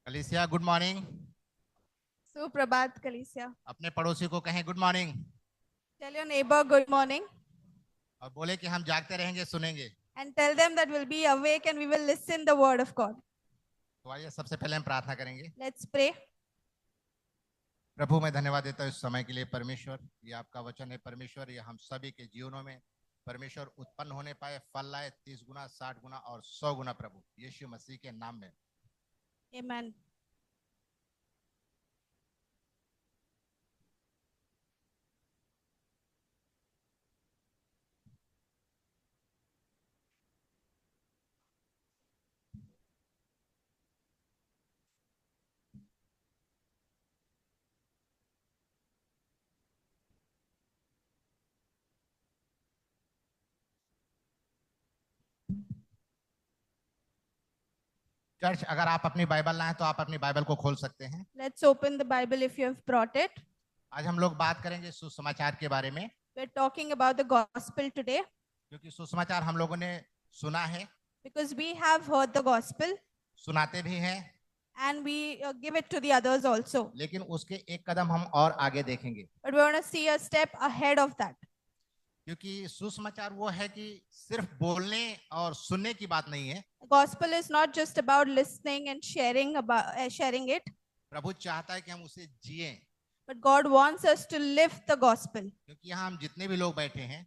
कलीसिया good morning. सुप्रभात कलीसिया। अपने पड़ोसी को कहें good morning Tell your neighbor good morning और बोले कि हम जागते रहेंगे, सुनेंगे। and tell them that we'll be awake and we will listen the word of God. तो आइए सबसे पहले हम प्रार्थना करेंगे। Let's pray. प्रभु मैं धन्यवाद देता हूँ इस समय के लिए। परमेश्वर, ये आपका वचन है परमेश्वर, ये हम सभी के जीवनों में परमेश्वर उत्पन्न होने पाए, फल लाए 30 गुना, 60 गुना और 100 गुना, प्रभु यीशु मसीह के नाम में। Amen. चर्च, अगर आप अपनी बाइबल लाएं तो आप अपनी बाइबल को खोल सकते हैं। Let's open the Bible if you have brought it. आज हम लोग बात करेंगे सुसमाचार के बारे में, We're talking about the gospel today क्योंकि सुसमाचार हम लोगों ने सुना है, because we have heard the gospel सुनाते भी हैं, and we give it to the others also. लेकिन उसके एक कदम हम और आगे देखेंगे। But we want to see a step ahead of that. क्योंकि सुसमाचार वो है कि सिर्फ बोलने और सुनने की बात नहीं है। The gospel is not just about listening and sharing it, प्रभु चाहता है कि हम उसे जिएं। but God wants us to live the gospel. क्योंकि यहाँ हम जितने भी लोग बैठे हैं,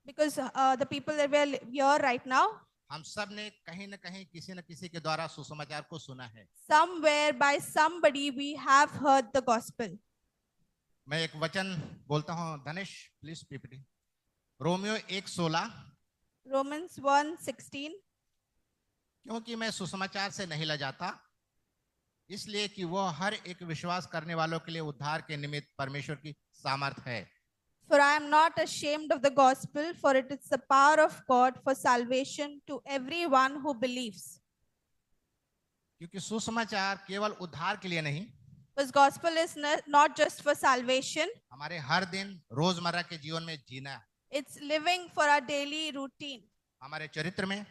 Because the people that we are here right now, हम सब ने कहीं न कहीं किसी न किसी के द्वारा सुसमाचार को सुना है। somewhere by somebody we have heard the gospel. मैं एक वचन बोलता हूँ, धनेश प्लीज पीपीटी। रोमियो 1:16। Romans 1:16. क्योंकि मैं सुसमाचार से नहीं लजाता, इसलिए कि वह हर एक विश्वास करने वालों के लिए उद्धार के निमित्त परमेश्वर की सामर्थ है। For I am not ashamed of the gospel, for it is the power of God for salvation to everyone who believes. क्योंकि सुसमाचार केवल उद्धार के लिए नहीं, Because gospel is not just for salvation, हमारे हर दिन रोजमर्रा के जीवन में जीना है। it's living for our daily routine. हमारे चरित्र में,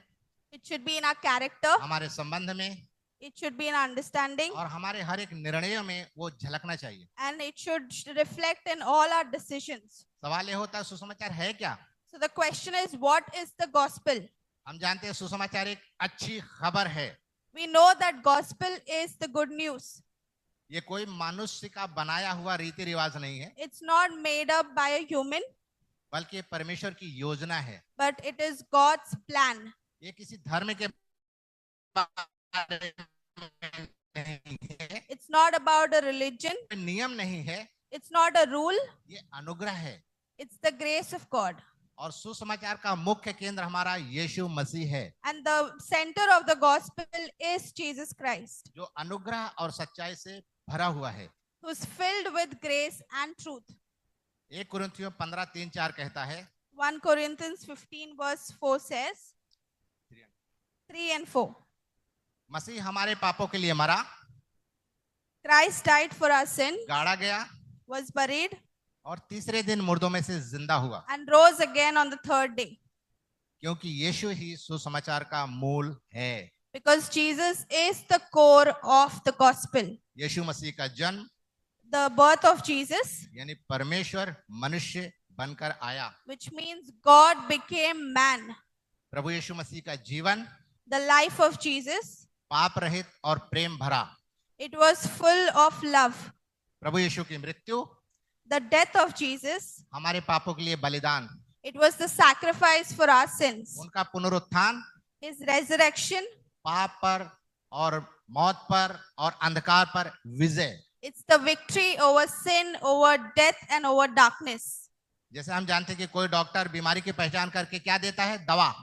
It should be in our character, हमारे संबंध में it should be in our understanding, और हमारे हर एक निर्णयों में वो झलकना चाहिए। and it should reflect in all our decisions. सवाल ये होता है सुसमाचार है क्या? So the question is, what is the gospel? हम जानते हैं सुसमाचार एक अच्छी खबर है। We know that gospel is the good news. ये कोई मनुष्य का बनाया हुआ रीति रिवाज नहीं है, It's not made up by a human, बल्कि परमेश्वर की योजना है। but it is God's plan. ये किसी धर्म के बारे में नहीं है, It's not about a religion. कोई नियम नहीं है, It's not a rule. ये अनुग्रह है। It's the grace of God. और सुसमाचार का मुख्य केंद्र हमारा यीशु मसीह है, And the center of the gospel is Jesus Christ, जो अनुग्रह और सच्चाई से भरा हुआ है। who's filled with grace and truth. 1 कुरिन्थियों 15:3-4 कहता है, 1 Corinthians 15 verse 4 says, 3 and 4. मसीह हमारे पापों के लिए मरा, Christ died for our sin, गाड़ा गया was buried, और तीसरे दिन मुर्दों में से जिंदा हुआ, and rose again on the third day. क्योंकि यीशु ही सुसमाचार का मूल है। Because Jesus is the core of the gospel. यीशु मसीह का जन्म, The birth of Jesus, यानी परमेश्वर मनुष्य बनकर आया। which means God became man. प्रभु यीशु मसीह का जीवन The life of Jesus, पाप रहित और प्रेम भरा। it was full of love. प्रभु यीशु की मृत्यु, The death of Jesus, हमारे पापों के लिए बलिदान। it was the sacrifice for our sins. उनका पुनरुत्थान, His resurrection, पाप पर और मौत पर और अंधकार पर विजय। it's the victory over sin, over death, and over darkness. जैसे हम जानते हैं कि कोई डॉक्टर बीमारी की पहचान करके क्या देता है? दवा।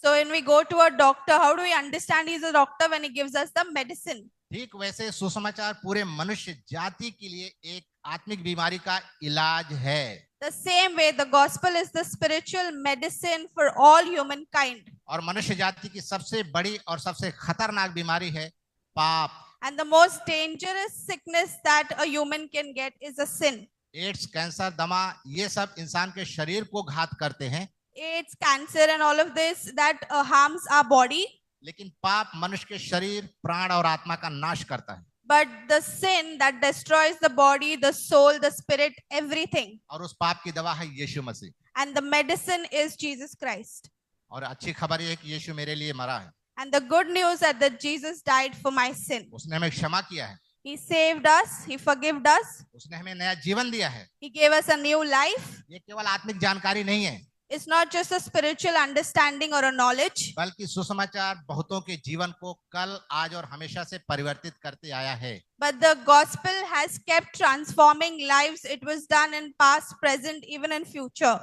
So when we go to a doctor, how do we understand he's a doctor? When he gives us the medicine. ठीक वैसे सुसमाचार पूरे मनुष्य जाति के लिए एक आत्मिक बीमारी का इलाज है। The same way, the gospel is the spiritual medicine for all humankind. और मनुष्य जाति की सबसे बड़ी और सबसे खतरनाक बीमारी है पाप। And the most dangerous sickness that a human can get is a sin. AIDS, cancer, दमा, ये सब इंसान के शरीर को घात करते हैं। AIDS, cancer, and all of this that harms our body. लेकिन पाप मनुष्य के शरीर, प्राण और आत्मा का नाश करता है। but the sin that destroys the body, the soul, the spirit, everything. और उस पाप की दवा है यीशु मसीह। And the medicine is Jesus Christ. और अच्छी खबर यह है कि यीशु मेरे लिए मरा है। And the good news is that Jesus died for my sin. उसने हमें क्षमा किया है। He saved us. He forgave us. उसने हमें नया जीवन दिया है। He gave us a new life. ये केवल आत्मिक जानकारी नहीं है, It's not just a spiritual understanding or a knowledge, बल्कि सुसमाचार बहुतों के जीवन को कल, आज और हमेशा से परिवर्तित करते आया है। but the gospel has kept transforming lives. It was done in past, present, even in future.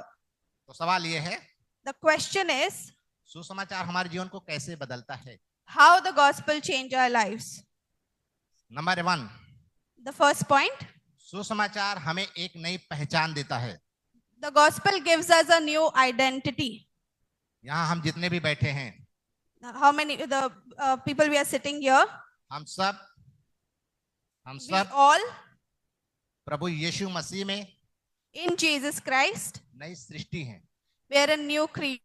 तो सवाल ये है, The question is, सुसमाचार हमारे जीवन को कैसे बदलता है? how the gospel change our lives? Number 1, The first point, सुसमाचार हमें एक नई पहचान देता है। the gospel gives us a new identity. यहाँ हम जितने भी बैठे हैं, How many, the people we are sitting here, हम सब we all प्रभु यीशु मसीह में in Jesus Christ, नई सृष्टि हैं। we are a new creation.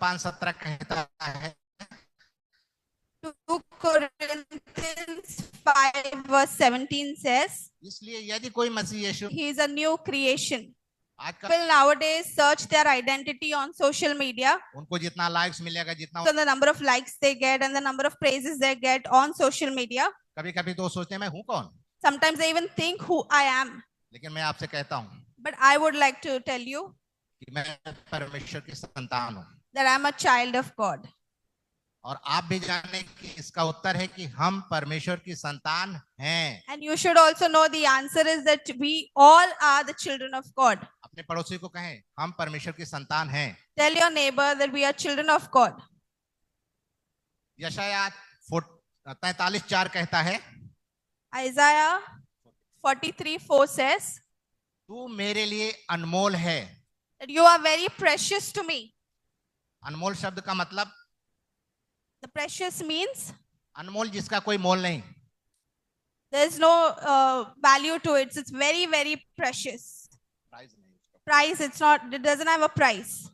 5:17 कहता है, 2 Corinthians 5:17 says, इसलिए यदि कोई मसीह यीशु he is a new creation. आजकल People nowadays search their identity on social media. उनको जितना लाइक्स मिलेगा, जितना So the number of likes they get and the number of praises they get on social media. कभी कभी तो सोचते हैं मैं हूँ कौन। Sometimes they even think who I am. लेकिन मैं आपसे कहता हूँ But I would like to tell you कि मैं परमेश्वर की संतान हूँ। that I'm a child of God. और आप भी जाने कि इसका उत्तर है कि हम परमेश्वर की संतान हैं। And you should also know the answer is that we all are the children of God. अपने पड़ोसी को कहें हम परमेश्वर की संतान हैं। Tell your neighbor that we are children of God. यशायाह 43:4 कहता है, Isaiah 43:4 says तू मेरे लिए अनमोल है। that you are very precious to me. अनमोल शब्द का मतलब, The precious means अनमोल जिसका कोई मोल नहीं। there is no value to it. It's very, very precious. Price, it's not, it doesn't have a price.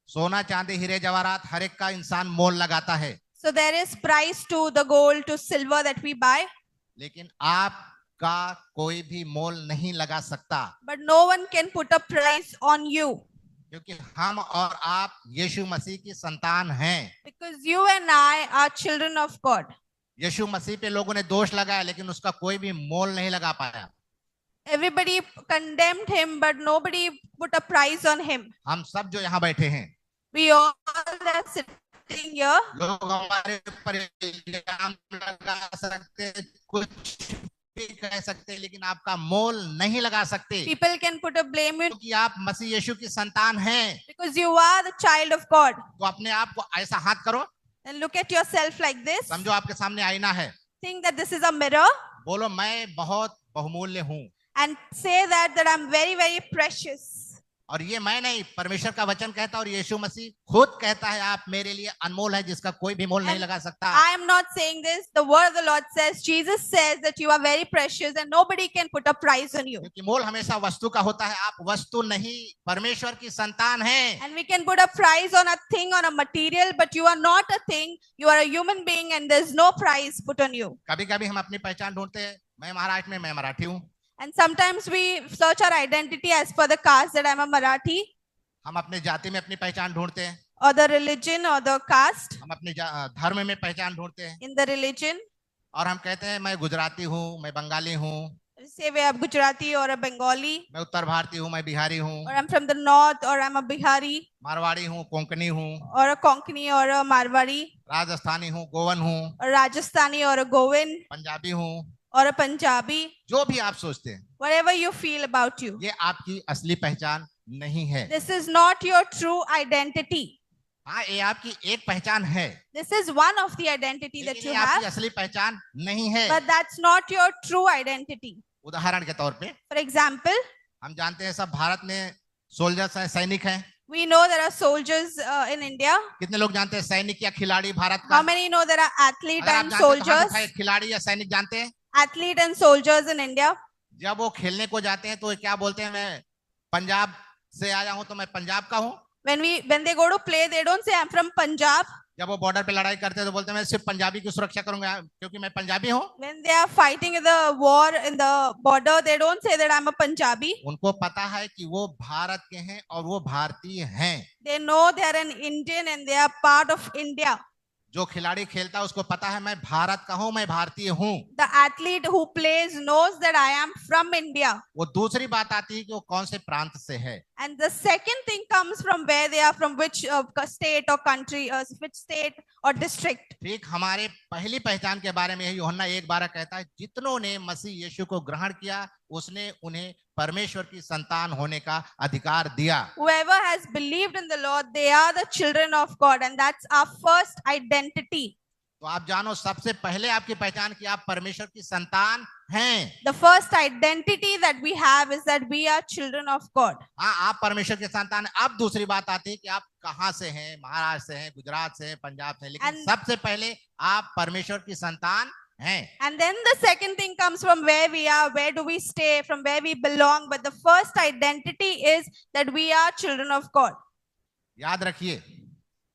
सोना, चांदी, हीरे, जवाहरात हर एक का इंसान मोल लगाता है। So there is price to the gold, to silver that we buy. लेकिन आपका कोई भी मोल नहीं लगा सकता, But no one can put a price on you. क्योंकि हम और आप यीशु मसीह की संतान हैं। Because you and I are children of God. यीशु मसीह पे लोगों ने दोष लगाया, लेकिन उसका कोई भी मोल नहीं लगा पाया। Everybody condemned him, but nobody put a price on him. हम सब जो यहाँ बैठे हैं, We all are sitting here. लोग हमारे ऊपर इल्जाम लगा सकते हैं, कुछ भी कह सकते हैं, लेकिन आपका मोल नहीं लगा सकते, People can put a blame you क्योंकि आप मसीह यीशु की संतान हैं। because you are the child of God. तो अपने आप को ऐसा हाथ करो, And look at yourself like this. समझो आपके सामने आईना है, Think that this is a mirror बोलो मैं बहुत बहुमूल्य हूँ। and say that I'm very, very precious. और ये मैं नहीं, परमेश्वर का वचन कहता है और यीशु मसीह खुद कहता है आप मेरे लिए अनमोल है, जिसका कोई भी मोल नहीं लगा सकता। I am not saying this. The word of the Lord says, Jesus says that you are very precious and nobody can put a price on you. क्योंकि मोल हमेशा वस्तु का होता है, आप वस्तु नहीं परमेश्वर की संतान हैं। And we can put a price on a thing, on a material, but you are not a thing. You are a human being and there's no price put on you. कभी कभी हम अपनी पहचान ढूंढते हैं, मैं महाराष्ट्र में, मैं मराठी हूँ। And sometimes we search our identity as per the caste that I'm a Marathi, हम अपने जाति में अपनी पहचान ढूंढते हैं, or the religion or the caste हम अपने धर्म में पहचान ढूंढते हैं, in the religion. और हम कहते हैं मैं गुजराती हूँ, मैं बंगाली हूँ, Say we have Gujarati or a Bengali, मैं उत्तर भारतीय हूँ, मैं बिहारी हूँ, or I'm from the north, or I'm a Bihari, Marwari हूँ, कोंकणी हूँ, or a Konkani, or a Marwari, Rajasthani हूँ, गोवन हूँ, or Rajasthani, or a Goan, Punjabi हूँ, or a Punjabi. जो भी आप सोचते हैं, Whatever you feel about you, ये आपकी असली पहचान नहीं है। this is not your true identity. हाँ, ये आपकी एक पहचान है, This is one of the identity that लेकिन you ये आपकी have, असली पहचान नहीं है। but that's not your true identity. उदाहरण के तौर पे For example, हम जानते हैं सब भारत में सोल्जर्स हैं, सैनिक हैं। we know there are soldiers in India. कितने लोग जानते हैं सैनिक या खिलाड़ी भारत का? How many know there are athlete अगर आप and जानते हैं तो हाथ soldiers? उठाइए, खिलाड़ी या सैनिक जानते हैं? Athlete and soldiers in India. जब वो खेलने को जाते हैं तो क्या बोलते हैं, मैं पंजाब से आया हूं तो मैं पंजाब का हूं। When they go to play, they don't say I'm from Punjab. जब वो बॉर्डर पे लड़ाई करते हैं तो बोलते हैं मैं सिर्फ पंजाबी की सुरक्षा करूंगा क्योंकि मैं पंजाबी हूं। When they are fighting in the war in the border, they don't say that I'm a Punjabi. उनको पता है कि वो भारत के हैं और वो भारतीय हैं। They know they are an Indian and they are part of India. जो खिलाड़ी खेलता है उसको पता है मैं भारत का हूं, मैं भारतीय हूं। The athlete who plays knows that I am from India. वो दूसरी बात आती है कि वो कौन से प्रांत से है। And the second thing comes from where they are, from which state or country, which state or district. ठीक हमारे पहली पहचान के बारे में यूहन्ना 1:12 कहता है, जितनों ने मसीह यीशु को ग्रहण किया उसने उन्हें परमेश्वर की संतान होने का अधिकार दिया। Whoever has believed in the Lord, they are the children of God, and that's our first identity. तो आप जानो सबसे पहले आपकी पहचान कि आप परमेश्वर की संतान हैं। The first identity that we have is that we are children of God. हाँ, आप परमेश्वर के संतान हैं। अब दूसरी बात आती है कि आप कहाँ से हैं, महाराष्ट्र से हैं, गुजरात से हैं, पंजाब से हैं, लेकिन सबसे पहले आप परमेश्वर की संतान हैं। And then the second thing comes from where we are, where do we stay, from where we belong. But the first identity is that we are children of God. याद रखिए,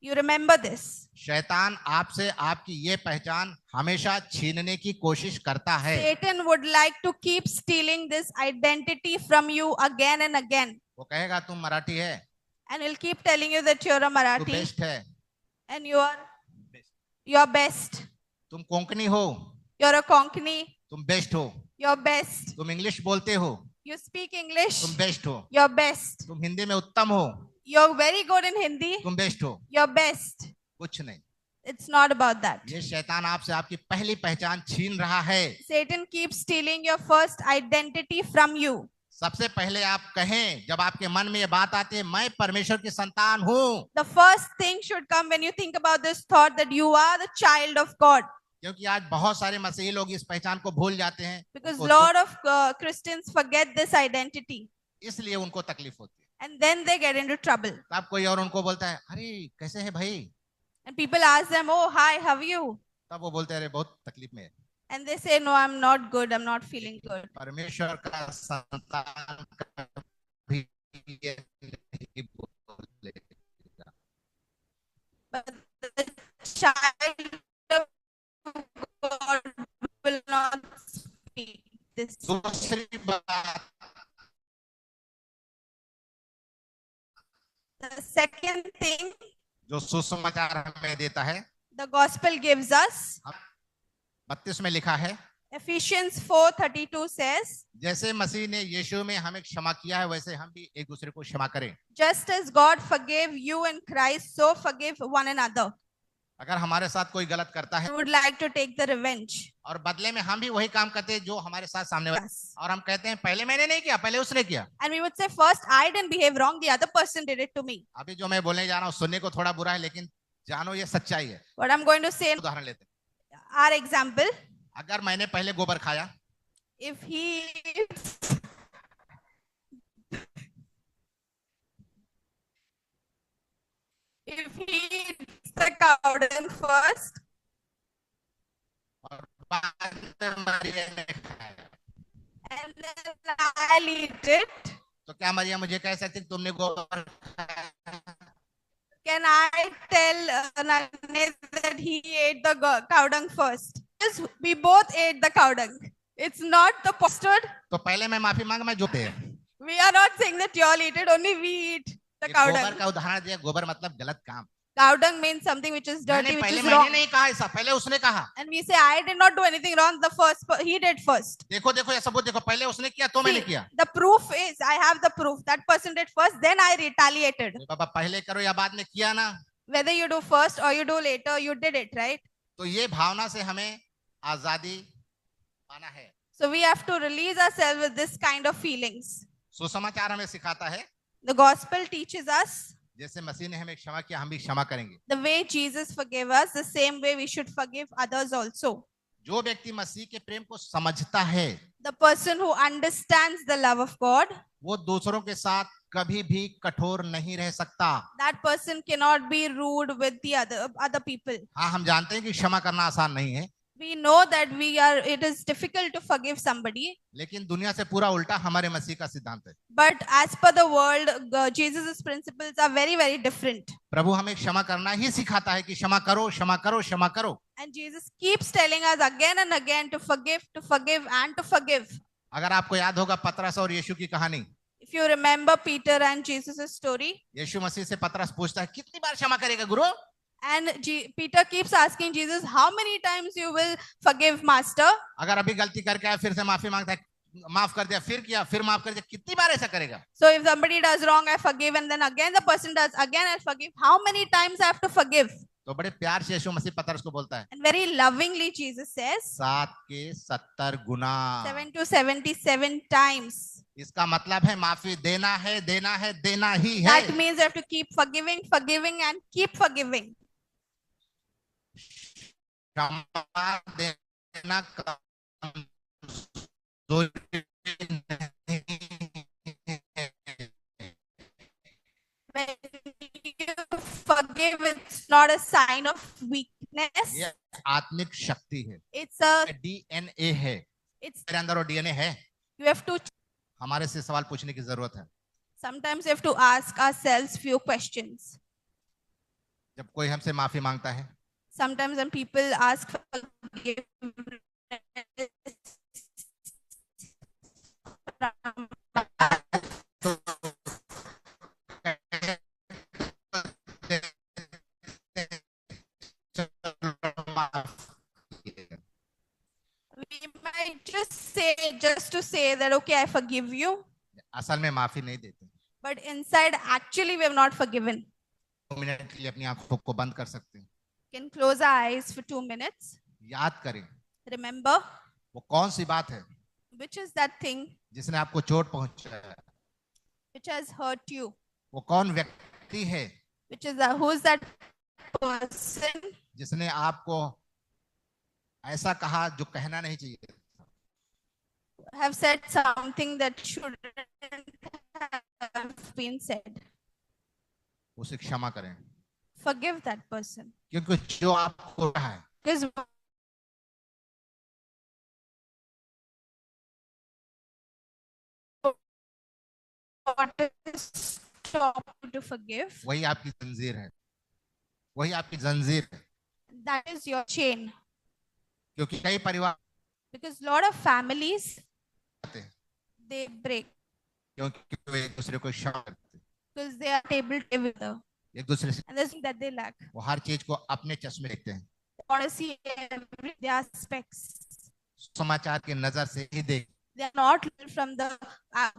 You remember this. शैतान आपसे आपकी ये पहचान हमेशा छीनने की कोशिश करता है। Satan would like to keep stealing this identity from you again and again. वो कहेगा तुम मराठी है, And he'll keep telling you that you're a तू Marathi बेस्ट है, and you're best. तुम कोंकणी हो, You're a Konkani, तुम बेस्ट हो, you're best. तुम इंग्लिश बोलते हो, You speak English, तुम बेस्ट हो, you're best. तुम हिंदी में उत्तम हो, You're very good in Hindi, तुम बेस्ट हो। you're best. कुछ नहीं, It's not about that. ये शैतान आपसे आपकी पहली पहचान छीन रहा है। Satan keeps stealing your first identity from you. सबसे पहले आप कहें, जब आपके मन में ये बात आती है मैं परमेश्वर की संतान हूं, The first thing should come when you think about this thought that you are the child of God. क्योंकि आज बहुत सारे मसीही लोग इस पहचान को भूल जाते हैं, Because a lot of Christians forget this identity. इसलिए उनको तकलीफ होती है। And then they get into trouble. तब कोई और उनको बोलता है अरे कैसे है भाई, And people ask them, oh, hi, how are you? तब वो बोलते हैं अरे बहुत तकलीफ में है। And they say, no, I'm not good. I'm not feeling good. परमेश्वर का संतान कभी ये नहीं बोलेगा। But the child of God will not speak this. दूसरी बात, The second thing जो सुसमाचार हमें देता है, the gospel gives us, 32 में लिखा है, Ephesians 4:32 says, जैसे मसीह ने यीशु में हमें क्षमा किया है वैसे हम भी एक दूसरे को क्षमा करें। just as God forgave you in Christ, so forgive one another. अगर हमारे साथ कोई गलत करता है We would like to take the revenge. और बदले में हम भी वही काम करते हैं जो हमारे साथ सामने वाला, Yes. और हम कहते हैं पहले मैंने नहीं किया, पहले उसने किया। And we would say, first I didn't behave wrong, the other person did it to me. अभी जो मैं बोलने जा रहा हूँ सुनने को थोड़ा बुरा है, लेकिन जानो ये सच्चाई है। What I'm going to say, उदाहरण लेते हैं, our example, अगर मैंने पहले गोबर खाया, if he eats the cow dung first, और बाद में मरिया ने खाया, and then I'll eat it, तो क्या मरिया मुझे कह सकती तुमने गोबर खाया? can I tell Nanesh that he ate the cow dung first? Yes, we both ate the cow dung. It's not the postard. तो पहले मैं माफी मांग, मैं जो दे We are not saying that you all eat it, only we eat the cow गोबर dung. का उदाहरण दिया, गोबर मतलब गलत काम। Cow dung means something which is dirty, which पहले is मैंने wrong. नहीं कहा ऐसा, पहले उसने कहा। And we say, I did not do anything wrong. The first, he did first. देखो देखो ये सबूत देखो, पहले उसने किया तो मैंने See, किया। the proof is, I have the proof. That person did first, then I retaliated. बाबा पहले करो या बाद में किया ना, Whether you do first or you do later, you did it, right? तो ये भावना से हमें आजादी पाना है। So we have to release ourselves with this kind of feelings. सुसमाचार हमें सिखाता है, The gospel teaches us जैसे मसीह ने हमें क्षमा किया हम भी क्षमा करेंगे। the way Jesus forgave us, the same way we should forgive others also. जो व्यक्ति मसीह के प्रेम को समझता है, The person who understands the love of God, वो दूसरों के साथ कभी भी कठोर नहीं रह सकता। that person cannot be rude with the other people. हाँ, हम जानते हैं कि क्षमा करना आसान नहीं है, We know that it is difficult to forgive somebody, लेकिन दुनिया से पूरा उल्टा हमारे मसीह का सिद्धांत है। but as per the world, Jesus' principles are very, very different. प्रभु हमें क्षमा करना ही सिखाता है कि क्षमा करो, क्षमा करो, क्षमा करो। And Jesus keeps telling us again and again to forgive and to forgive. अगर आपको याद होगा पतरस और यीशु की कहानी, If you remember Peter and Jesus' story, यीशु मसीह से पतरस पूछता है कितनी बार क्षमा करेगा गुरु? and Peter keeps asking Jesus, how many times you will forgive, Master? अगर अभी गलती करके आया फिर से माफी मांगता है, माफ कर दिया, फिर किया, फिर माफ कर दिया, कितनी बार ऐसा करेगा? So if somebody does wrong, I forgive, and then again the person does, again I forgive. How many times I have to forgive? तो बड़े प्यार से यीशु मसीह पतरस को बोलता है, And very lovingly Jesus says, 7 के 70 गुना। 7 to 77 times. इसका मतलब है माफी देना है, देना है, देना ही है। That means you have to keep forgiving and keep forgiving. क्षमा देना कमजोरी नहीं है। When you forgive, it's not a sign of weakness. ये आत्मिक शक्ति है, It's a, डीएनए है। it's, मेरे अंदर वो डीएनए है। you have to, हमारे से सवाल पूछने की जरूरत है। sometimes you have to ask ourselves few questions. जब कोई हमसे माफी मांगता है, Sometimes when people ask for forgiveness we might just to say that, okay, I forgive you. असल में माफी नहीं देते। But inside, actually, we have not forgiven. 2 minute के लिए अपनी आंखों को बंद कर सकते हैं। Can close our eyes for 2 minutes. याद करें Remember, वो कौन सी बात है which is that thing जिसने आपको चोट पहुंचाया, which has hurt you? वो कौन व्यक्ति है Which is who is that person जिसने आपको ऐसा कहा जो कहना नहीं चाहिए, have said something that shouldn't have been said? उसे क्षमा करें, Forgive that person. क्योंकि जो आपको कहा है Because what is stop you to forgive? वही आपकी जंजीर है, वही आपकी जंजीर है। That is your chain. क्योंकि कई परिवार Because lot of families, आते हैं they break क्योंकि वो एक दूसरे को क्षमा करते हैं, because they are able to live with her. एक दूसरे से And there's something that they lack. वो हर चीज को अपने चश्मे देखते हैं, They want to see every their aspects. समाचार की नजर से ही देख। They are not from the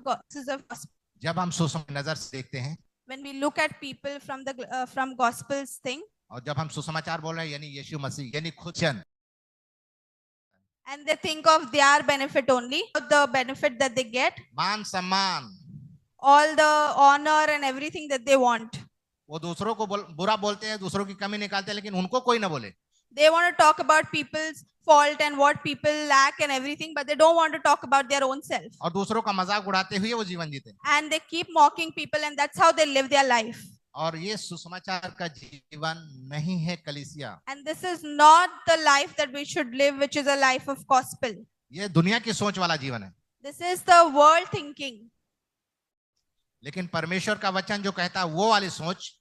gospels of gospel. जब हम सुसमाचार नजर से देखते हैं When we look at people from the from gospels thing, और जब हम सुसमाचार बोल रहे हैं यानी यीशु मसीह यानी खुद चंद, and they think of their benefit only, the benefit that they get, मान सम्मान, all the honor and everything that they want. वो दूसरों को बुरा बोलते हैं, दूसरों की कमी निकालते हैं, लेकिन उनको कोई ना बोले। They want to talk about people's fault and what people lack and everything, but they don't want to talk about their own self. और दूसरों का मजाक उड़ाते हुए वो जीवन जीते हैं। And they keep mocking people, and that's how they live their life. और ये सुसमाचार का जीवन नहीं है कलीसिया। And this is not the life that we should live, which is a life of gospel. ये दुनिया की सोच वाला जीवन है। This is the world thinking. लेकिन परमेश्वर का वचन जो कहता है वो वाली सोच,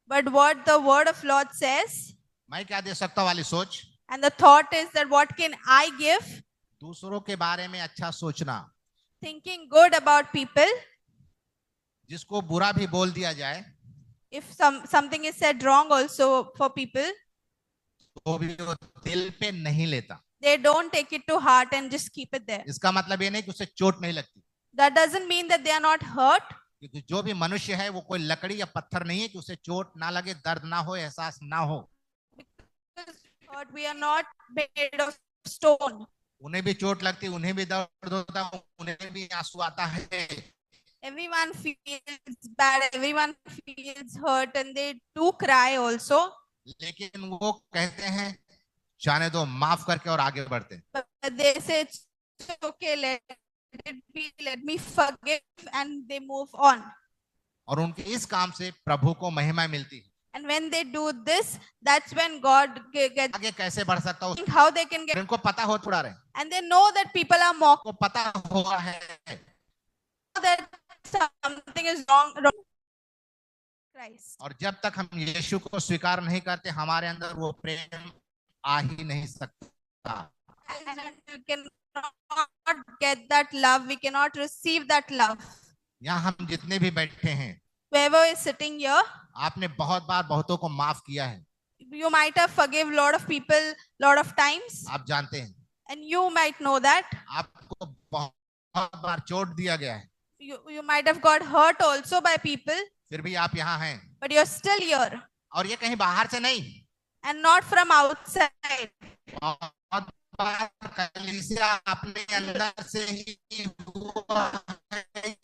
But what the word of Lord says, मैं क्या दे सकता वाली सोच, and the thought is that what can I give? दूसरों के बारे में अच्छा सोचना, Thinking good about people. जिसको बुरा भी बोल दिया जाए If something is said wrong also for people, तो भी वो दिल पे नहीं लेता। they don't take it to heart and just keep it there. इसका मतलब ये नहीं कि उसे चोट नहीं लगती, That doesn't mean that they are not hurt. क्योंकि जो भी मनुष्य है वो कोई लकड़ी या पत्थर नहीं है कि उसे चोट ना लगे, दर्द ना हो, एहसास ना हो। But we are not made of stone. उन्हें भी चोट लगती, उन्हें भी दर्द होता, उन्हें भी आंसू आता है। Everyone feels bad, everyone feels hurt, and they do cry also. लेकिन वो कहते हैं जाने दो, माफ करके और आगे बढ़ते। But they say it's okay, let it be, let me forgive, and they move on. और उनके इस काम से प्रभु को महिमा मिलती है। And when they do this, that's when God gets आगे कैसे बढ़ सकता हूँ how they can get, इनको पता हो थोड़ा रहे, and they know that people are mocking, को पता हुआ है that something is wrong. Christ. और जब तक हम यीशु को स्वीकार नहीं करते हमारे अंदर वो प्रेम आ ही नहीं सकता. And we cannot get that love. We cannot receive that love. यहाँ हम जितने भी बैठे हैं, Whoever is sitting here, आपने बहुत बार बहुतों को माफ किया है. you might have forgive lot of people lot of times, आप जानते हैं, and you might know that. आपको बहुत बार चोट दिया गया है, You might have got hurt also by people, फिर भी आप यहाँ हैं. but you're still here, और ये कहीं बाहर से नहीं, and not from outside. बहुत बार कलीसिया अपने अंदर से ही हुआ है.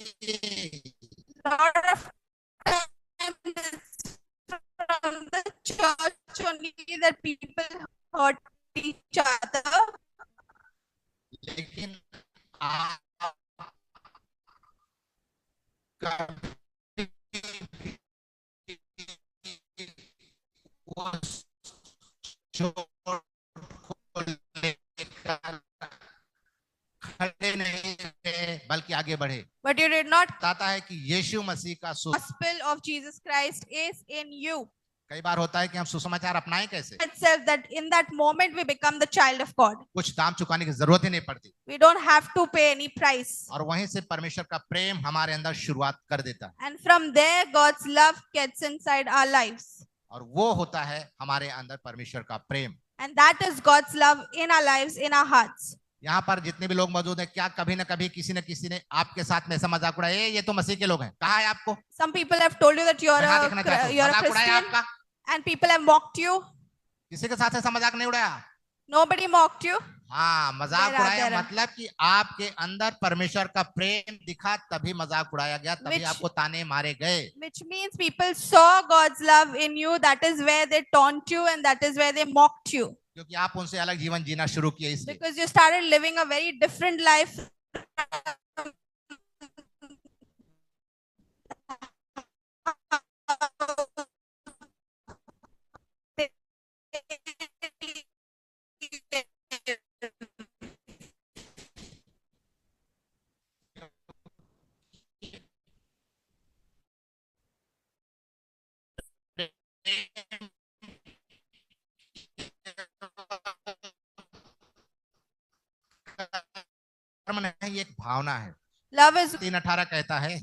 Lot of times from the church only that people hurt each other. लेकिन आप कभी भी उस चोट को लेकर खड़े नहीं हुए बल्कि आगे बढ़े. But you did not. बताता है कि यीशु मसीह का Gospel of Jesus Christ is in you. कई बार होता है कि हम सुसमाचार अपनाएं कैसे, Itself that in that moment we become the child of God. कुछ दाम चुकाने की जरूरत ही नहीं पड़ती We don't have to pay any price. और वहीं से परमेश्वर का प्रेम हमारे अंदर शुरुआत कर देता है. And from there God's love gets inside our lives. और वो होता है हमारे अंदर परमेश्वर का प्रेम. And that is God's love in our lives, in our hearts. यहाँ पर जितने भी लोग मौजूद हैं, क्या कभी ना कभी किसी न किसी ने आपके साथ में ऐसा मजाक उड़ाया, ये तो मसीह के लोग हैं, कहा है आपको? Some people have told you that you're कहाँ देखना चाहते हो? a मजाक उड़ाया Christian, आपका? and people have mocked you. किसी के साथ ऐसा मजाक नहीं उड़ाया. Nobody mocked you. हाँ, मजाक There are- उड़ाया there are. मतलब कि आपके अंदर परमेश्वर का प्रेम दिखा तभी मजाक उड़ाया गया, तभी Which- आपको ताने मारे गए. Which means people saw God's love in you. That is where they taunt you, and that is where they mocked you. क्योंकि आप उनसे अलग जीवन जीना शुरू किए इसलिए. Because you started living a very different life. कर्म नहीं, एक भावना है. Love is 3:18 कहता है,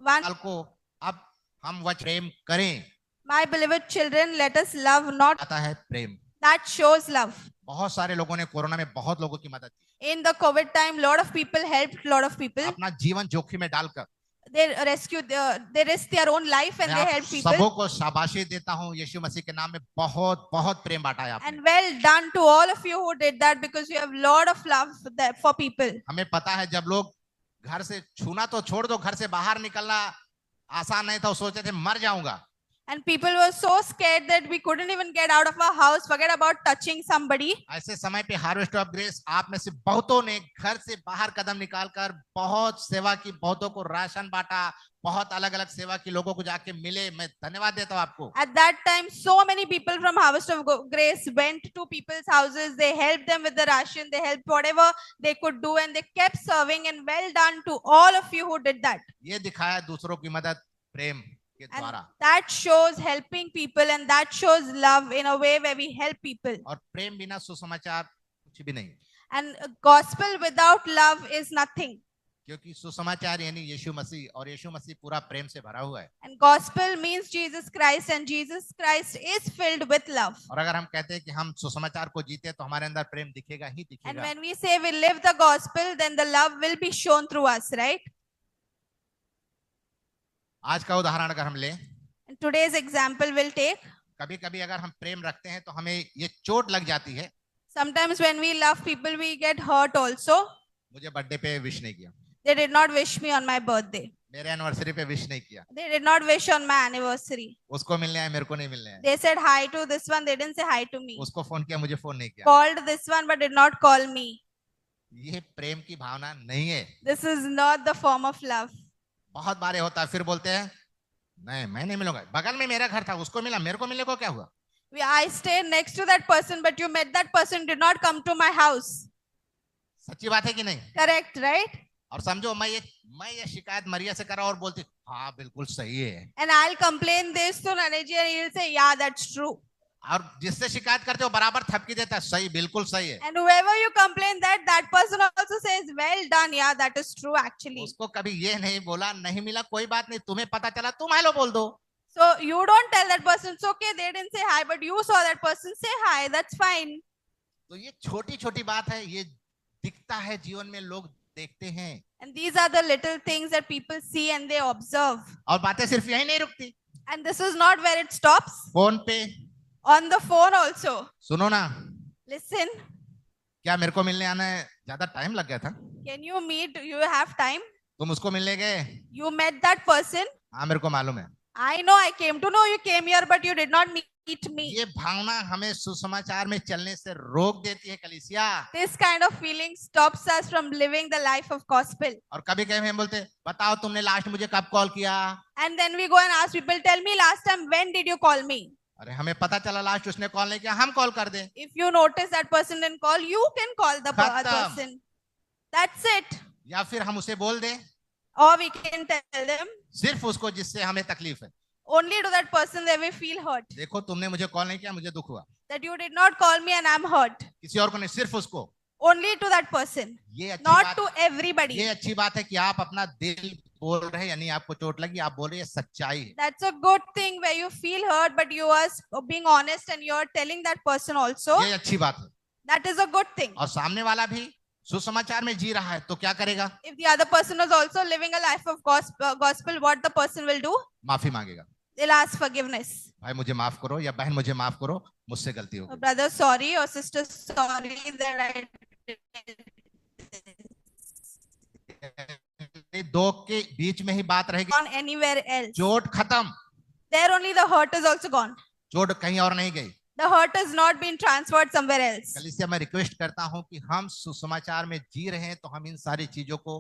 one. कल को अब हम वह प्रेम करें. My beloved children, let us love, not आता है प्रेम. that shows love. बहुत सारे लोगों ने कोरोना में बहुत लोगों की मदद की, In the COVID time, lot of people helped lot of people. अपना जीवन जोखिम में डालकर. They risk their own life and मैं they आप help people. सबों को शाबाशी देता हूँ, यीशु मसीह के नाम में बहुत बहुत प्रेम बांटा है आपने. And well done to all of you who did that, because you have lot of love for people. हमें पता है जब लोग घर से छूना तो छोड़ दो, घर से बाहर निकलना आसान नहीं था, वो सोचते थे मर जाऊंगा. And people were so scared that we couldn't even get out of our house. Forget about touching somebody. ऐसे समय पे हार्वेस्ट ऑफ ग्रेस आप में से बहुतों ने घर से बाहर कदम निकालकर बहुत सेवा की, बहुतों को राशन बांटा, बहुत अलग अलग सेवा की, लोगों को जाके मिले. मैं धन्यवाद देता हूँ आपको. At that time, so many people from Harvest of Grace went to people's houses. They helped them with the ration. They helped whatever they could do, and they kept serving. And well done to all of you who did that. ये दिखाया दूसरों की मदद प्रेम के And द्वारा. that shows helping people, and that shows love in a way where we help people. और प्रेम बिना सुसमाचार कुछ भी नहीं, And gospel without love is nothing. क्योंकि सुसमाचार यानी यीशु मसीह, और यीशु मसीह पूरा प्रेम से भरा हुआ है. And gospel means Jesus Christ, and Jesus Christ is filled with love. और अगर हम कहते हैं कि हम सुसमाचार को जीते तो हमारे अंदर प्रेम दिखेगा ही And दिखेगा. when we say we live the gospel, then the love will be shown through us, right? आज का उदाहरण अगर हम लें, And today's example will take. कभी कभी अगर हम प्रेम रखते हैं तो हमें ये चोट लग जाती है. Sometimes when we love people, we get hurt also. मुझे बर्थडे पे विश नहीं किया, They did not wish me on my birthday. मेरे एनिवर्सरी पे विश नहीं किया, They did not wish on my anniversary. उसको मिलने आए, मेरे को नहीं मिलने आए. They said hi to this one. They didn't say hi to me. उसको फोन किया, मुझे फोन नहीं किया. Called this one, but did not call me. ये प्रेम की भावना नहीं है. This is not the form of love. बहुत बारे होता है, फिर बोलते हैं नहीं मैं नहीं मिलूंगा, बगल में मेरा घर था, उसको मिला, मेरे को मिलने को क्या हुआ? I stayed next to that person, but you met that person, did not come to my house. सच्ची बात है कि नहीं? Correct, right? और समझो मैं ये शिकायत मरिया से करा और बोलती हाँ बिल्कुल सही है, And I'll complain this to Naneji and he'll say, yeah, that's true. और जिससे शिकायत करते हो बराबर थपकी देता है, सही, बिल्कुल सही है। And whoever you complain that person also says, well done, yeah, that is true actually. उसको कभी ये नहीं बोला नहीं मिला कोई बात नहीं, तुम्हें पता चला तुम हेलो बोल दो। So you don't tell that person, it's okay, they didn't say hi, but you saw that person, say hi, that's fine. तो ये छोटी छोटी बात है, ये दिखता है जीवन में, लोग देखते हैं। And these are the little things that people see and they observe. और बातें सिर्फ यही नहीं रुकती, And this is not where it stops. Phone पे, On the phone also. सुनो ना, Listen, क्या मेरे को मिलने आना है, ज्यादा टाइम लग गया था? can you meet, you have time? तुम उसको मिलने गए? You met that person? हाँ मेरे को मालूम है। I know, I came to know you came here, but you did not meet me. ये भावना हमें सुसमाचार में चलने से रोक देती है कलीसिया। This kind of feeling stops us from living the life of gospel. और कभी कभी हम बोलते बताओ तुमने लास्ट मुझे कब कॉल किया? And then we go and ask people, tell me last time, when did you call me? अरे हमें पता चला लास्ट उसने कॉल नहीं किया, हम कॉल कर दे। If you notice that person didn't call, you can call the खत्म। person. That's it. या फिर हम उसे बोल दे, Or we can tell them सिर्फ उसको जिससे हमें तकलीफ है। only to that person that we feel hurt. देखो तुमने मुझे कॉल नहीं किया, मुझे दुख हुआ। That you did not call me and I'm hurt. किसी और को नहीं, सिर्फ उसको। Only to that person. ये अच्छी Not बात, to everybody. ये अच्छी बात है कि आप अपना दिल बोल रहे हैं, यानी आपको चोट लगी, आप बोल रहे हैं, सच्चाई है। That's a good thing where you feel hurt, but you are being honest and you are telling that person also. ये अच्छी बात है। That is a good thing. और सामने वाला भी सुसमाचार में जी रहा है तो क्या करेगा? If the other person is also living a life of gospel, what the person will do? माफी मांगेगा, They'll ask forgiveness. भाई मुझे माफ करो, या बहन मुझे माफ करो, मुझसे गलती हो गई। Brother, sorry, or sister, sorry that I did ये दो के बीच में ही बात रहेगी, gone anywhere else. चोट खत्म, There only the hurt is also gone. चोट कहीं और नहीं गई। The hurt has not been transferred somewhere else. कलीसिया मैं रिक्वेस्ट करता हूं कि हम सुसमाचार में जी रहे हैं तो हम इन सारी चीजों को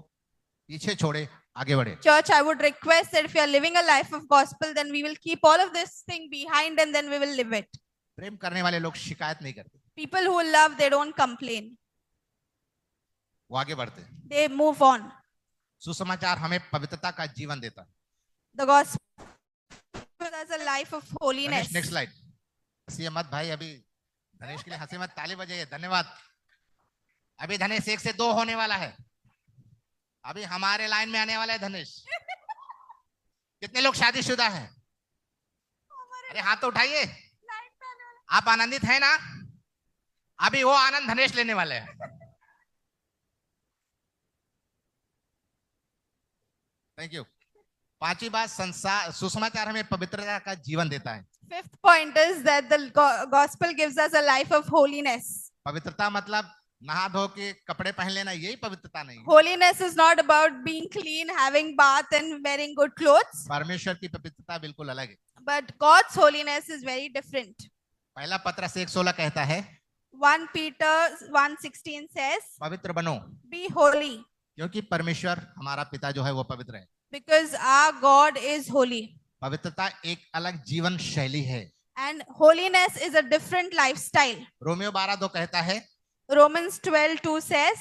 पीछे छोड़े आगे बढ़े। Church, I would request that if you are living a life of gospel, then we will keep all of this thing behind and then we will live it. प्रेम करने वाले लोग शिकायत नहीं करते, People who love, they don't complain. वो आगे बढ़ते हैं। They move on. सुसमाचार हमें पवित्रता का जीवन देता है। The gospel is a life of holiness. Next slide. हंसिए मत भाई, अभी धनेश के लिए हंसी मत, ताली बजाइए, धन्यवाद। अभी धनेश 1 से 2 होने वाला है, अभी हमारे लाइन में आने वाला है धनेश। कितने लोग शादीशुदा हैं? अरे हाथ तो उठाइए। आप आनंदित हैं ना? अभी वो आनंद धनेश लेने वाले हैं। Thank you. पांचवी बात, संसार सुसमाचार हमें पवित्रता का जीवन देता है। Fifth point is that the gospel gives us a life of holiness. पवित्रता मतलब नहा धो के कपड़े पहन लेना, यही पवित्रता नहीं। Holiness is not about being clean, having bath and wearing good clothes. परमेश्वर की पवित्रता बिल्कुल अलग है। But God's holiness is very different. पहला पत्रस 1:16 कहता है, 1 Peter 1:16 says, पवित्र बनो be holy क्योंकि परमेश्वर हमारा पिता जो है वो पवित्र है। because our God is holy. पवित्रता एक अलग जीवन शैली है। And holiness is a different lifestyle. Romeo 12:2 कहता है, Romans 12:2 says,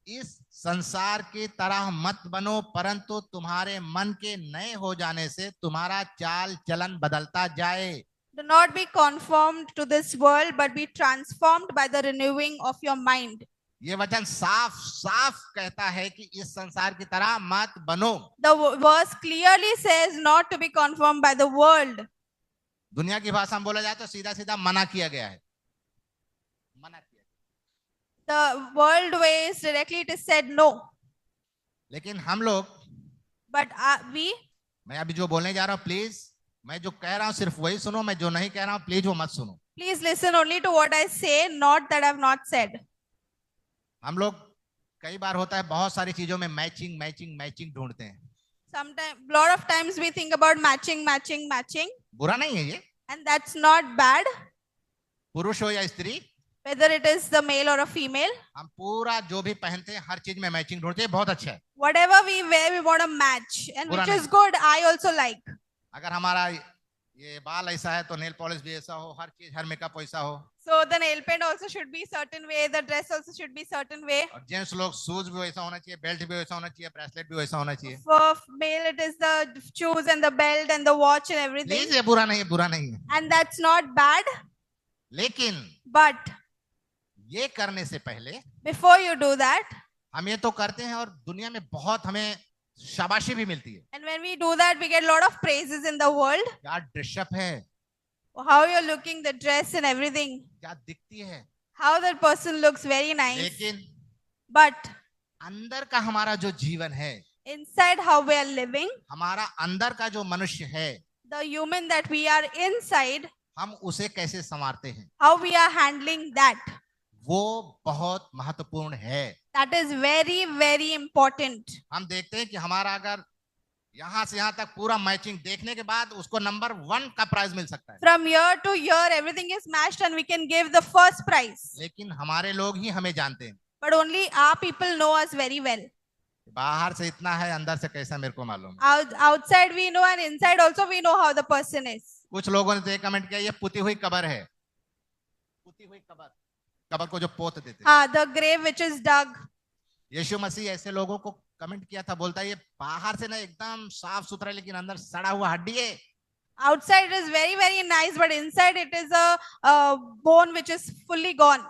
इस संसार की तरह मत बनो, परंतु तुम्हारे मन के नए हो जाने से तुम्हारा चाल चलन बदलता जाए। do not be conformed to this world, but be transformed by the renewing of your mind. ये वचन साफ साफ कहता है कि इस संसार की तरह मत बनो। The verse clearly says not to be conformed by the world. दुनिया की भाषा में बोला जाए तो सीधा सीधा मना किया गया है, मना किया। The world ways directly it is said no. लेकिन हम लोग, But we, मैं अभी जो बोलने जा रहा हूँ प्लीज, मैं जो कह रहा हूँ सिर्फ वही सुनो, मैं जो नहीं कह रहा हूँ प्लीज वो मत सुनो। please listen only to what I say, not that I have not said. हम लोग कई बार होता है बहुत सारी चीजों में मैचिंग मैचिंग मैचिंग ढूंढते हैं। Sometimes, lot of times we think about matching. बुरा नहीं है ये, And that's not bad, पुरुष हो या स्त्री, whether it is the male or a female. हम पूरा जो भी पहनते हैं हर चीज में मैचिंग ढूंढते हैं, बहुत अच्छा है। Whatever we wear, we want to match. And बुरा which is नहीं। good, I also like. अगर हमारा ये बाल ऐसा है तो नेल पॉलिश भी ऐसा हो, हर चीज हर मेकअप वैसा हो। So the nail paint also should be certain way, the dress also should be certain way. और जेंट्स लोग शूज भी वैसा होना चाहिए, बेल्ट भी वैसा होना चाहिए, ब्रेसलेट भी वैसा होना चाहिए। For male, it is the shoes and the belt and the watch and everything. Please, ये बुरा नहीं है, बुरा नहीं है, And that's not bad. लेकिन But ये करने से पहले before you do that, हम ये तो करते हैं और दुनिया में बहुत हमें शाबाशी भी मिलती है। and when we do that, we get a lot of praises in the world. क्या ड्रेसअप है, How you're looking, the dress and everything. क्या दिखती है, How that person looks very nice. लेकिन But अंदर का हमारा जो जीवन है, inside how we are living, हमारा अंदर का जो मनुष्य है, the human that we are inside, हम उसे कैसे संवारते हैं, how we are handling that, वो बहुत महत्वपूर्ण है। that is very, very important. हम देखते हैं कि हमारा अगर यहाँ से यहाँ तक पूरा मैचिंग देखने के बाद उसको नंबर 1 का प्राइज मिल सकता है, From year to year, everything is matched and we can give the first prize. लेकिन हमारे लोग ही हमें जानते हैं। But only our people know us very well. बाहर से इतना है, अंदर से कैसा मेरे को मालूम। Outside we know and inside also we know how the person is. कुछ लोगों ने तो ये कमेंट किया, ये पुती हुई कबर है। पुती हुई कबर, कबर को जो पोत देते हैं। The grave which is dug. यीशु मसीह ऐसे लोगों को कमेंट किया था, बोलता है ये बाहर से ना एकदम साफ सुथरा, लेकिन अंदर सड़ा हुआ हड्डी है। Outside it is very, very nice, but inside it is a bone which is fully gone.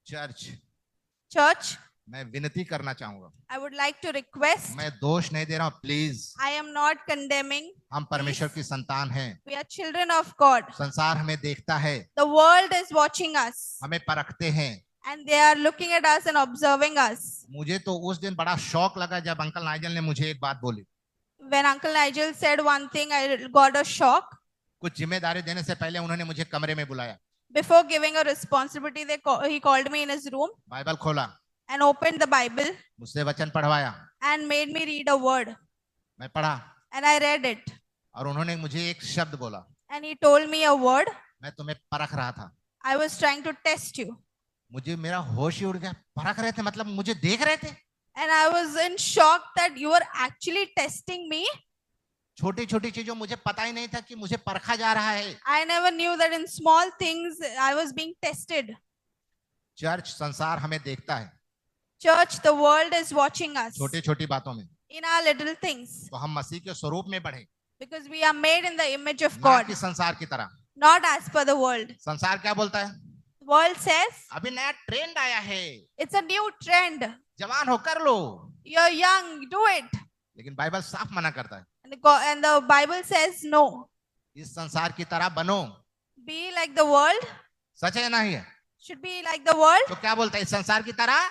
Church, मैं विनती करना चाहूंगा, I would like to request. मैं दोष नहीं दे रहा हूँ, please. I am not condemning. हम परमेश्वर की संतान हैं, We are children of God. संसार हमें देखता है, The world is watching us हमें परखते हैं। and they are looking at us and observing us. मुझे तो उस दिन बड़ा शौक लगा जब अंकल नाइजल ने मुझे एक बात बोली। When Uncle Nigel said one thing, I got a shock. कुछ जिम्मेदारी देने से पहले उन्होंने मुझे कमरे में बुलाया, Before giving a responsibility, he called me in his room Bible खोला, and opened the Bible मुझसे वचन पढ़वाया, and made me read a word. मैं पढ़ा And I read it. और उन्होंने मुझे एक शब्द बोला, And he told me a word. मैं तुम्हें परख रहा था। I was trying to test you. मुझे मेरा होश ही उड़ गया, परख रहे थे मतलब मुझे देख रहे थे। And I was in shock that you were actually testing me. छोटी छोटी चीजों मुझे पता ही नहीं था कि मुझे परखा जा रहा है। I never knew that in small things I was being tested. Church, संसार हमें देखता है Church, the world is watching us छोटी छोटी बातों में, in our little things तो हम मसीह के स्वरूप में बढ़े, because we are made in the image of ना God, कि संसार की तरह। not as per the world. संसार क्या बोलता है? The world says अभी नया ट्रेंड आया है, it's a new trend. जवान हो कर लो, You're young, do it. लेकिन बाइबल साफ मना करता है, And the Bible says no. इस संसार की तरह बनो। Be like the world. सच है नहीं है? Should be like the world. तो क्या बोलता है? इस संसार की तरह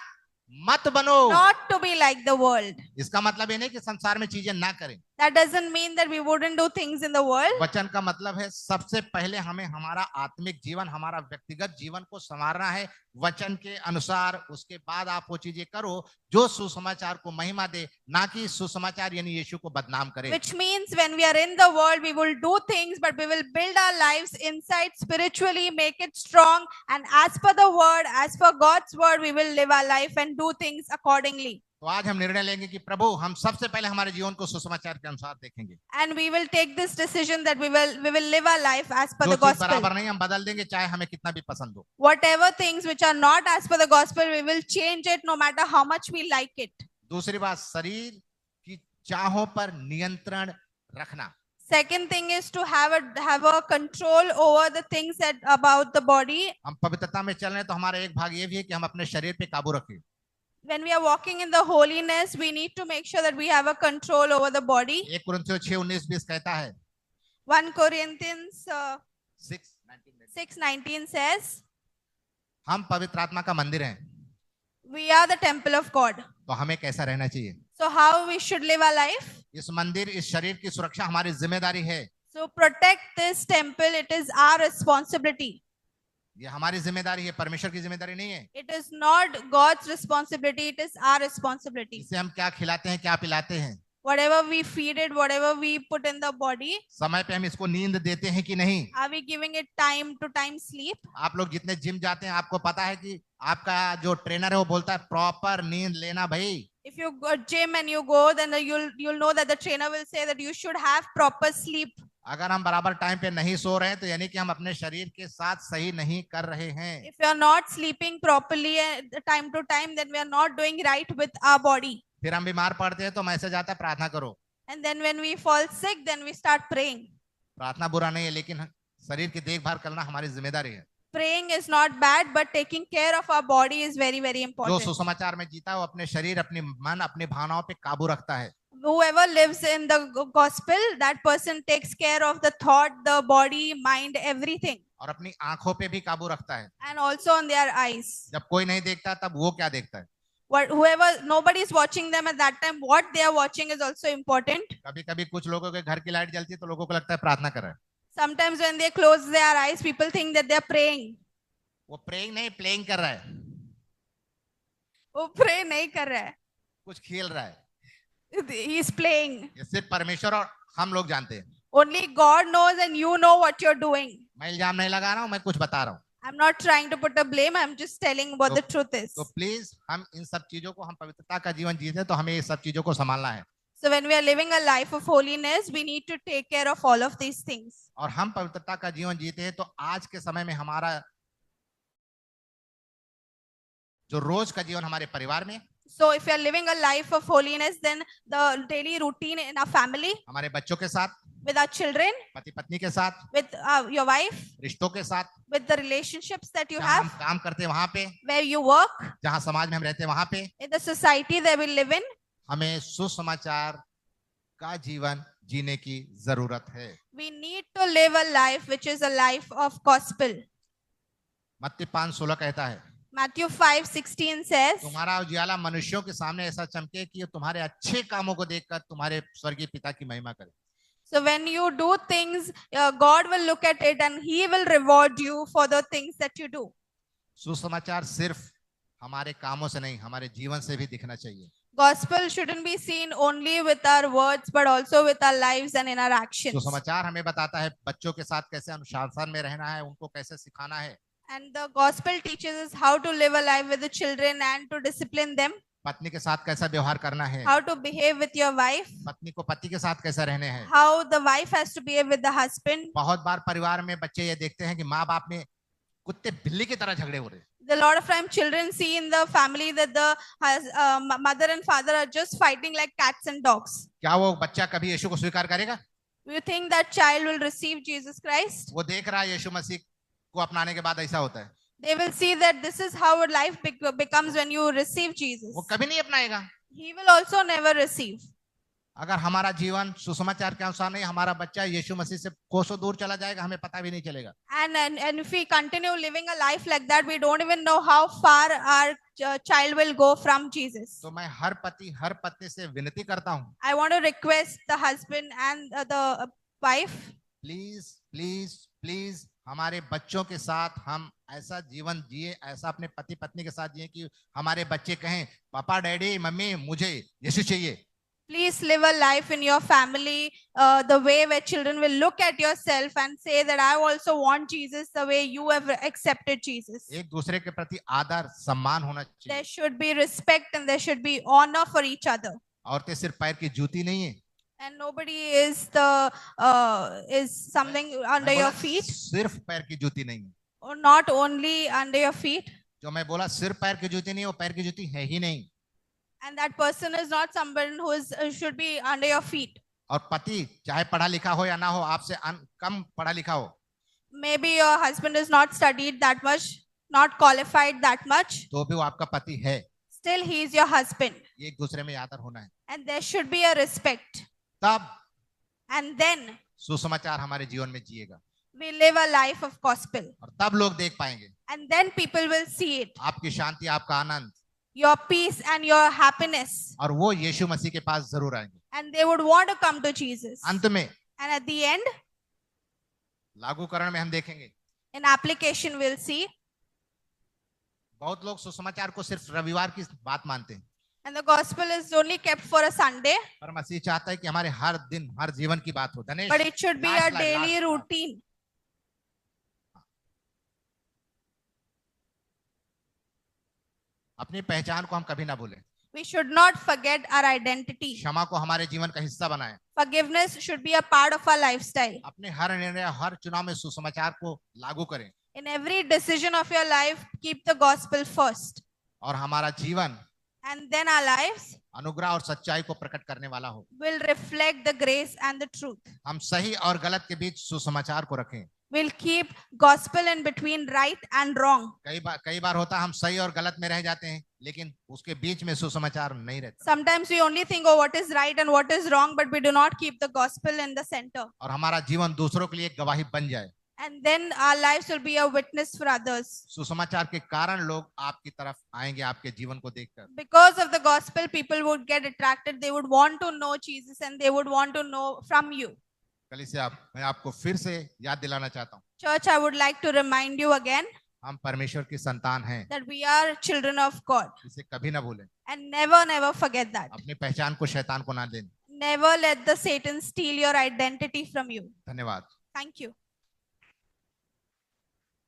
मत बनो। Not to be like the world. इसका मतलब ये नहीं कि संसार में चीजें ना करें। That doesn't mean that we wouldn't do things in the world. वचन का मतलब है सबसे पहले हमें हमारा आत्मिक जीवन, हमारा व्यक्तिगत जीवन को संवारना है वचन के अनुसार। उसके बाद आप वो चीजें करो जो सुसमाचार को महिमा दे, ना कि सुसमाचार यानी यीशु को बदनाम करे। Which means when we are in the world, we will do things, but we will build our lives inside spiritually, make it strong, and as per the word, as per God's word, we will live our life and do things accordingly. तो आज हम निर्णय लेंगे कि प्रभु हम सबसे पहले हमारे जीवन को सुसमाचार के अनुसार देखेंगे। And we will take this decision that we will live our life as per the जो चीज gospel. बराबर नहीं हम बदल देंगे, चाहे हमें कितना भी पसंद हो। Whatever things which are not as per the gospel, we will change it no matter how much we like it. दूसरी बात, शरीर की चाहों पर नियंत्रण रखना। Second thing is to have a control over the things that about the body. हम पवित्रता में चल रहे हैं तो हमारा एक भाग ये भी है कि हम अपने शरीर पे काबू रखें। When we are walking in the holiness, we need to make sure that we have a control over the body. 1 कुरिन्थियों 6:19-20 कहता है, 1 Corinthians 6:19 6:19 says, हम पवित्र आत्मा का मंदिर हैं, we are the temple of God. तो हमें कैसा रहना चाहिए? So how we should live our life? इस मंदिर, इस शरीर की सुरक्षा हमारी जिम्मेदारी है। So protect this temple. It is our responsibility. ये हमारी जिम्मेदारी है, परमेश्वर की जिम्मेदारी नहीं है। It is not God's responsibility. It is our responsibility. इसे हम क्या खिलाते हैं, क्या पिलाते हैं, Whatever we feed it, whatever we put in the body, समय पे हम इसको नींद देते हैं कि नहीं? are we giving it time to time sleep? आप लोग जितने जिम जाते हैं आपको पता है कि आपका जो ट्रेनर है वो बोलता है प्रॉपर नींद लेना भाई। If you go gym and you go, then you'll know that the trainer will say that you should have proper sleep. अगर हम बराबर टाइम पे नहीं सो रहे हैं तो यानी कि हम अपने शरीर के साथ सही नहीं कर रहे हैं. If you are not sleeping properly time to time, then we are not doing right with our body. फिर हम बीमार पड़ते हैं तो मैसेज आता है प्रार्थना करो. And then when we fall sick, then we start praying. प्रार्थना बुरा नहीं है, लेकिन शरीर की देखभाल करना हमारी जिम्मेदारी है. Praying is not bad, but taking care of our body is very, very जो important. सुसमाचार में जीता है वो अपने शरीर, अपनी मन, अपनी भावनाओं पे काबू रखता है. Whoever lives in the gospel, that person takes care of the thought, the body, mind, everything. और अपनी आंखों पे भी काबू रखता है. And also on their eyes. जब कोई नहीं देखता तब वो क्या देखता है? Nobody is watching them at that time, what they are watching is also important. कभी कभी कुछ लोगों के घर की लाइट जलती है तो लोगों को लगता है प्रार्थना कर रहा है. Sometimes when they close their eyes, people think that they are praying. वो प्रेइंग नहीं, प्लेइंग कर रहा है. वो pray नहीं कर रहा है. कुछ खेल रहा है. He is playing. ये सिर्फ परमेश्वर और हम लोग जानते हैं. Only God knows and you know what you're doing. मैं इल्जाम नहीं लगा रहा हूँ, मैं कुछ बता रहा हूँ. I'm not trying to put a blame. I'm just telling what the truth is. तो प्लीज हम इन सब चीजों को, हम पवित्रता का जीवन जीते हैं तो हमें ये सब चीजों को संभालना है. So when we are living a life of holiness, we need to take care of all of these things. और हम पवित्रता का जीवन जीते हैं तो आज के समय में हमारा जो रोज का जीवन हमारे परिवार में, So if we are living a life of holiness, then the daily routine in our family, हमारे बच्चों के साथ, with our children, पति पत्नी के साथ, with your wife, रिश्तों के साथ, with the relationships that you जहाँ हम have, काम करते हैं वहां पे, where you work, जहाँ समाज में हम रहते हैं वहां पे, in the society that we live in, हमें सुसमाचार का जीवन जीने की जरूरत है. we need to live a life which is a life of gospel. मत्ती 5:16 कहता है, Matthew 5:16 says, तुम्हारा उजियाला मनुष्यों के सामने ऐसा चमके कि तुम्हारे अच्छे कामों को देखकर तुम्हारे स्वर्गीय पिता की महिमा करे. so when you do things, God will look at it and He will reward you for the things that you do. सुसमाचार सिर्फ हमारे कामों से नहीं, हमारे जीवन से भी दिखना चाहिए. Gospel shouldn't be seen only with our words, but also with our lives and in our actions. सुसमाचार हमें बताता है बच्चों के साथ कैसे अनुशासन में रहना है, उनको कैसे सिखाना है. And the gospel teaches us how to live a life with the children and to discipline them, पत्नी के साथ कैसा व्यवहार करना है, how to behave with your wife, पत्नी को पति के साथ कैसा रहने हैं. how the wife has to behave with the husband. बहुत बार परिवार में बच्चे ये देखते हैं कि माँ बाप में कुत्ते बिल्ली की तरह झगड़े हो रहे हैं. A lot of time children see in the family that the mother and father are just fighting like cats and dogs. क्या वो बच्चा कभी यीशु को स्वीकार करेगा? Do you think that child will receive Jesus Christ? वो देख रहा है यीशु मसीह को अपनाने के बाद ऐसा होता है. They will see that this is how a life becomes when you receive Jesus. वो कभी नहीं अपनाएगा. He will also never receive. अगर हमारा जीवन सुसमाचार के अनुसार नहीं, हमारा बच्चा यीशु मसीह से कोसों दूर चला जाएगा, हमें पता भी नहीं चलेगा. And if we continue living a life like that, we don't even know how far our child will go from Jesus. तो मैं हर पति हर पत्नी से विनती करता हूँ, I want to request the husband and the wife, please please please हमारे बच्चों के साथ हम ऐसा जीवन जिए, ऐसा अपने पति पत्नी के साथ जिए कि हमारे बच्चे कहें पापा डैडी मम्मी मुझे यीशु चाहिए. please live a life in your family the way where children will look at yourself and say that I also want Jesus the way you have accepted Jesus. एक दूसरे के प्रति आदर सम्मान होना चाहिए. There should be respect and there should be honor for each other. औरतें सिर्फ पैर की जूती नहीं है. And nobody is something under मैं your बोला, feet, सिर्फ पैर की जूती नहीं है. or not only under your feet. जो मैं बोला सिर्फ पैर की जूती नहीं, वो पैर की जूती है ही नहीं. And that person is not someone who is should be under your feet. और पति चाहे पढ़ा लिखा हो या ना हो, आपसे कम पढ़ा लिखा हो, Maybe your husband is not studied that much, not qualified that much. तो भी वो आपका पति है. Still, he is your husband. ये एक दूसरे में आदर होना है. And there should be a respect. तब And then सुसमाचार हमारे जीवन में जिएगा. we live a life of gospel. और तब लोग देख पाएंगे And then people will see it. आपकी शांति, आपका आनंद, Your peace and your happiness. और वो यीशु मसीह के पास जरूर आएंगे. And they would want to come to Jesus. अंत में And at the end, लागूकरण में हम देखेंगे in application, we'll see. बहुत लोग सुसमाचार को सिर्फ रविवार की बात मानते हैं, And the gospel is only kept for a Sunday, पर मसीह चाहता है कि हमारे हर दिन हर जीवन की बात हो. धनेश, but it should be last a slide, daily last slide. routine. अपनी पहचान को हम कभी ना भूलें. We should not forget our identity. क्षमा को हमारे जीवन का हिस्सा बनाएं। Forgiveness should be a part of our lifestyle. अपने हर निर्णय, हर चुनाव में सुसमाचार को लागू करें। In every decision of your life, keep the gospel first. और हमारा जीवन And then our lives अनुग्रह और सच्चाई को प्रकट करने वाला हो। will reflect the grace and the truth. हम सही और गलत के बीच सुसमाचार को रखें। We'll keep gospel in between right and wrong. कई बार होता है हम सही और गलत में रह जाते हैं, लेकिन उसके बीच में सुसमाचार नहीं रहता। Sometimes we only think, oh, what is right and what is wrong, but we do not keep the gospel in the center. और हमारा जीवन दूसरों के लिए एक गवाही बन जाए। And then our lives will be a witness for others. सुसमाचार के कारण लोग आपकी तरफ आएंगे, आपके जीवन को देखकर। Because of the gospel, people would get attracted. They would want to know Jesus and they would want to know from you. कलीसिया, मैं आपको फिर से याद दिलाना चाहता हूँ, Church, I would like to remind you again हम परमेश्वर की संतान हैं। that we are children of God. इसे कभी ना भूलें। And never forget that. अपनी पहचान को शैतान को ना दें। Never let the Satan steal your identity from you. धन्यवाद। Thank you.